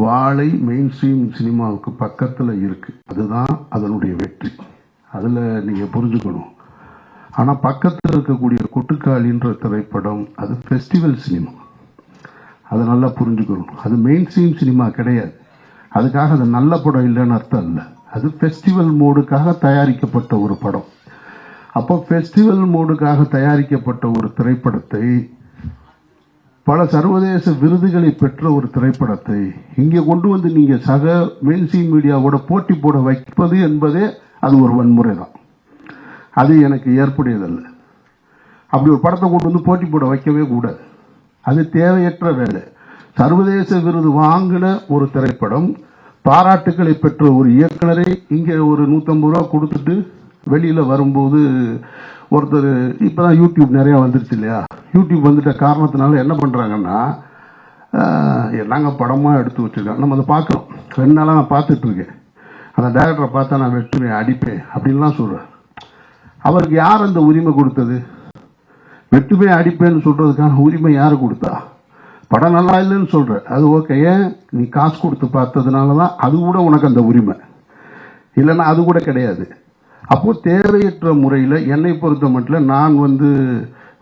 வாழை main stream சினிமாவுக்கு பக்கத்தில் இருக்குது. அதுதான் அதனுடைய வெற்றி. அதில் நீங்கள் புரிஞ்சுக்கணும். ஆனால் பக்கத்தில் இருக்கக்கூடிய கொட்டுக்காளின்ற திரைப்படம் அது ஃபெஸ்டிவல் சினிமா. அதை நல்லா புரிஞ்சுக்கணும். அது மெயின் ஸ்ட்ரீம் சினிமா கிடையாது. அதுக்காக அது நல்ல படம் இல்லைன்னு அர்த்தம் இல்லை. அது ஃபெஸ்டிவல் மோடுக்காக தயாரிக்கப்பட்ட ஒரு படம். அப்போ ஃபெஸ்டிவல் மோடுக்காக தயாரிக்கப்பட்ட ஒரு திரைப்படத்தை, பல சர்வதேச விருதுகளை பெற்ற ஒரு திரைப்படத்தை இங்கே கொண்டு வந்து நீங்கள் சக மெயின்ஸ்ட்ரீம் மீடியாவோட போட்டி போட வைப்பது என்பதே அது ஒரு வன்முறை தான். அது எனக்கு ஏற்புடையதல்ல. அப்படி ஒரு படத்தை கொண்டு வந்து போட்டி போட வைக்கவே கூடாது. அது தேவையற்ற வேலை. சர்வதேச விருது வாங்கின ஒரு திரைப்படம், பாராட்டுக்களை பெற்ற ஒரு இயக்குனரை இங்கே ஒரு 150 ரூபா கொடுத்துட்டு வெளியில் வரும்போது ஒருத்தர், இப்போதான் யூடியூப் நிறையா வந்துருச்சு இல்லையா, யூடியூப் வந்துட்ட காரணத்தினால என்ன பண்ணுறாங்கன்னா, நாங்கள் படமாக எடுத்து வச்சுருக்கோம், நம்ம அதை பார்க்குறோம். 2 நாளாக நான் பார்த்துட்ருக்கேன். அந்த டைரக்டரை பார்த்தா நான் வெட்டுவேன், அடிப்பேன் அப்படின்லாம் சொல்கிறேன். அவருக்கு யார் அந்த உரிமை கொடுத்தது? வெட்டுவேன் அடிப்பேன்னு சொல்கிறதுக்கான உரிமை யார் கொடுத்தா? படம் நல்லா இல்லைன்னு சொல்கிற, அது ஓகே, ஏன் நீ காசு கொடுத்து பார்த்ததுனால தான் அது கூட உனக்கு அந்த உரிமை, இல்லைன்னா அது கூட கிடையாது. அப்போது தேவையற்ற முறையில் என்னை பொறுத்த மட்டும் நான்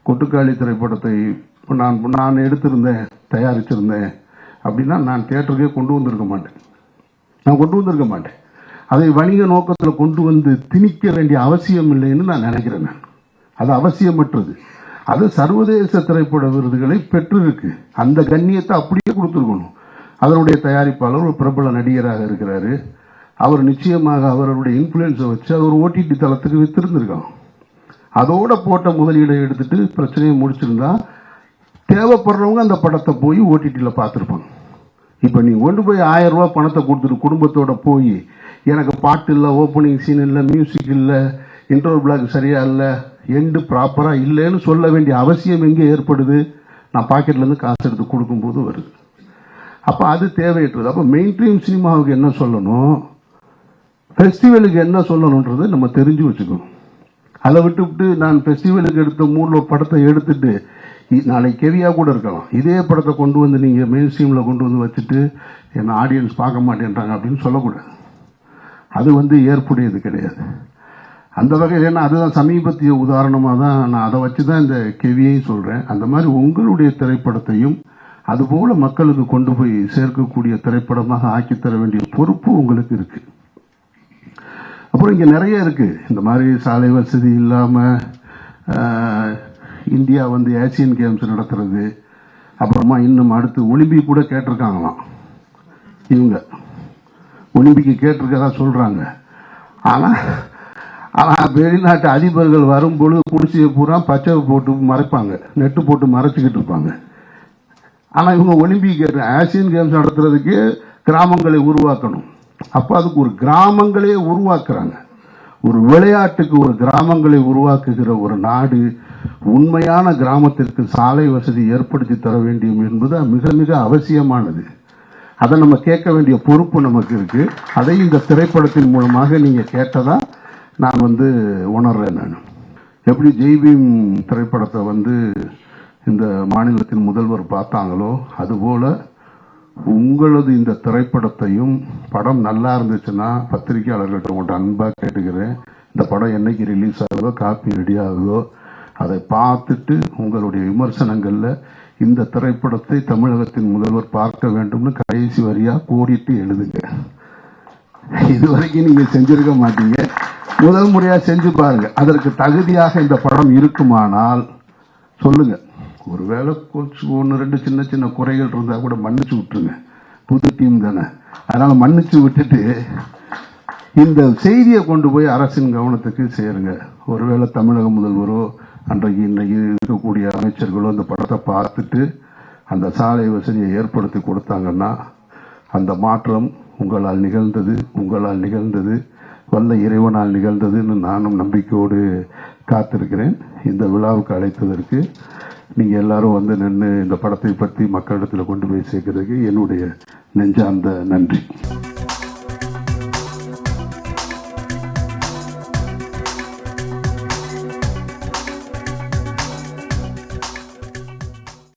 கொட்டுக்காளி திரைப்படத்தை நான் எடுத்திருந்தேன், தயாரிச்சிருந்தேன் அப்படின்னா நான் தியேட்டருக்கே கொண்டு வந்திருக்க மாட்டேன். அதை வணிக நோக்கத்தில் கொண்டு வந்து திணிக்க வேண்டிய அவசியம் இல்லைன்னு நான் நினைக்கிறேன். அது அவசியமற்றது. அது சர்வதேச திரைப்பட விருதுகளை பெற்றிருக்கு. அந்த கண்ணியத்தை அப்படியே கொடுத்துருக்கணும். அதனுடைய தயாரிப்பாளர் ஒரு பிரபல நடிகராக இருக்கிறாரு. அவர் நிச்சயமாக அவருடைய இன்ஃப்ளூயன்ஸை வச்சு அது ஒரு ஓடிடி தளத்துக்கு வித்திருந்திருக்காங்க. அதோட போட்ட முதலீடை எடுத்துட்டு பிரச்சனையை முடிச்சிருந்தா தேவைப்படுறவங்க அந்த படத்தை போய் ஓடிடியில் பார்த்துருப்பாங்க. இப்போ நீ கொண்டு போய் 1000 ரூபா பணத்தை கொடுத்துட்டு குடும்பத்தோட போய் எனக்கு பாட்டு இல்லை, ஓப்பனிங் சீன் இல்லை, மியூசிக் இல்லை, இன்ட்ரோல் பிளாக் சரியா இல்லை, எண்டு ப்ராப்பராக இல்லைன்னு சொல்ல வேண்டிய அவசியம் எங்கே ஏற்படுது? நான் பாக்கெட்லேருந்து காசு எடுத்து கொடுக்கும்போது வருது. அப்போ அது தேவையற்றது. அப்போ மெயின் ஸ்ட்ரீம் சினிமாவுக்கு என்ன சொல்லணும், ஃபெஸ்டிவலுக்கு என்ன சொல்லணுன்றதை நம்ம தெரிஞ்சு வச்சுக்கணும். அதை விட்டு நான் ஃபெஸ்டிவலுக்கு எடுத்த மூடில் படத்தை எடுத்துட்டு நாளைக்கு கெவியாக கூட இருக்கலாம், இதே படத்தை கொண்டு வந்து நீங்கள் மெயின் ஸ்ட்ரீமில் கொண்டு வந்து வச்சுட்டு என்ன ஆடியன்ஸ் பார்க்க மாட்டேன்றாங்க அப்படின்னு சொல்லக்கூடாது. அது ஏற்புடையது கிடையாது. அந்த வகையில் ஏன்னா அதுதான் சமீபத்திய உதாரணமாக தான் நான் அதை வச்சு தான் இந்த கெவியையும் சொல்கிறேன். அந்த மாதிரி உங்களுடைய திரைப்படத்தையும் அதுபோல் மக்களுக்கு கொண்டு போய் சேர்க்கக்கூடிய திரைப்படமாக ஆக்கித்தர வேண்டிய பொறுப்பு உங்களுக்கு இருக்குது. அப்புறம் இங்கே நிறைய இருக்குது. இந்த மாதிரி சாலை வசதி இல்லாமல் இந்தியா ஏசியன் கேம்ஸ் நடத்துறது, அப்புறமா இன்னும் அடுத்து ஒலிம்பிக் கூட கேட்டிருக்காங்களாம். இவங்க ஒலிம்பிக்கு கேட்டிருக்கதா சொல்கிறாங்க. ஆனால் வெளிநாட்டு அதிபர்கள் வரும்பொழுது குடிசையை பூரா பச்சை போட்டு மறைப்பாங்க, நெட்டு போட்டு மறைச்சிக்கிட்டு இருப்பாங்க. ஆனால் இவங்க ஒலிம்பிக் ஆசியன் கேம்ஸ் நடத்துறதுக்கு கிராமங்களை உருவாக்கணும். அப்போ அதுக்கு ஒரு கிராமங்களே உருவாக்குறாங்க. ஒரு விளையாட்டுக்கு ஒரு கிராமங்களை உருவாக்குகிற ஒரு நாடு உண்மையான கிராமத்திற்கு சாலை வசதி ஏற்படுத்தி தர வேண்டும் என்பது மிக மிக அவசியமானது. அதை நம்ம கேட்க வேண்டிய பொறுப்பு நமக்கு இருக்கு. அதை இந்த திரைப்படத்தின் மூலமாக நீங்க கேட்டதா நான் உணர்றேன். நான் எப்படி ஜெய்பீம் திரைப்படத்தை இந்த மாநிலத்தின் முதல்வர் பார்த்தாங்களோ அதுபோல உங்களது இந்த திரைப்படத்தையும், படம் நல்லா இருந்துச்சுன்னா பத்திரிகையாளர்கள்ட்ட உங்கள்கிட்ட அன்பாக கேட்டுக்கிறேன், இந்த படம் என்னைக்கு ரிலீஸ் ஆகுதோ, காப்பி ரெடி ஆகுதோ அதை பார்த்துட்டு உங்களுடைய விமர்சனங்களில் இந்த திரைப்படத்தை தமிழகத்தின் முதல்வர் பார்க்க வேண்டும்னு கடைசி வரியாக கோடிட்டு எழுதுங்க. இதுவரைக்கும் நீங்கள் செஞ்சிருக்க மாட்டீங்க, முதல் முறையாக செஞ்சு பாருங்க. அதற்கு தகுதியாக இந்த படம் இருக்குமானால் சொல்லுங்க. ஒருவேளை 1-2 சின்ன சின்ன குறைகள் இருந்தால் கூட மன்னிச்சு விட்டுருங்க. புது டீம் தானே, அதனால மன்னிச்சு விட்டுட்டு இந்த செய்தியை கொண்டு போய் அரசின் கவனத்துக்கு சேருங்க. ஒருவேளை தமிழக முதல்வரோ அன்றைக்கு இன்னைக்கு இருக்கக்கூடிய அமைச்சர்களோ அந்த படத்தை பார்த்துட்டு அந்த சாலை வசதியை ஏற்படுத்தி கொடுத்தாங்கன்னா அந்த மாற்றம் உங்களால் நிகழ்ந்தது வல்ல இறைவனால் நிகழ்ந்ததுன்னு நானும் நம்பிக்கையோடு காத்திருக்கிறேன். இந்த விழாவுக்கு அழைத்ததற்கு நீங்கள் எல்லாரும் நின்று இந்த படத்தை பற்றி மக்களிடத்தில் கொண்டு போய் சேர்க்கிறதுக்கு என்னுடைய நெஞ்சார்ந்த நன்றி.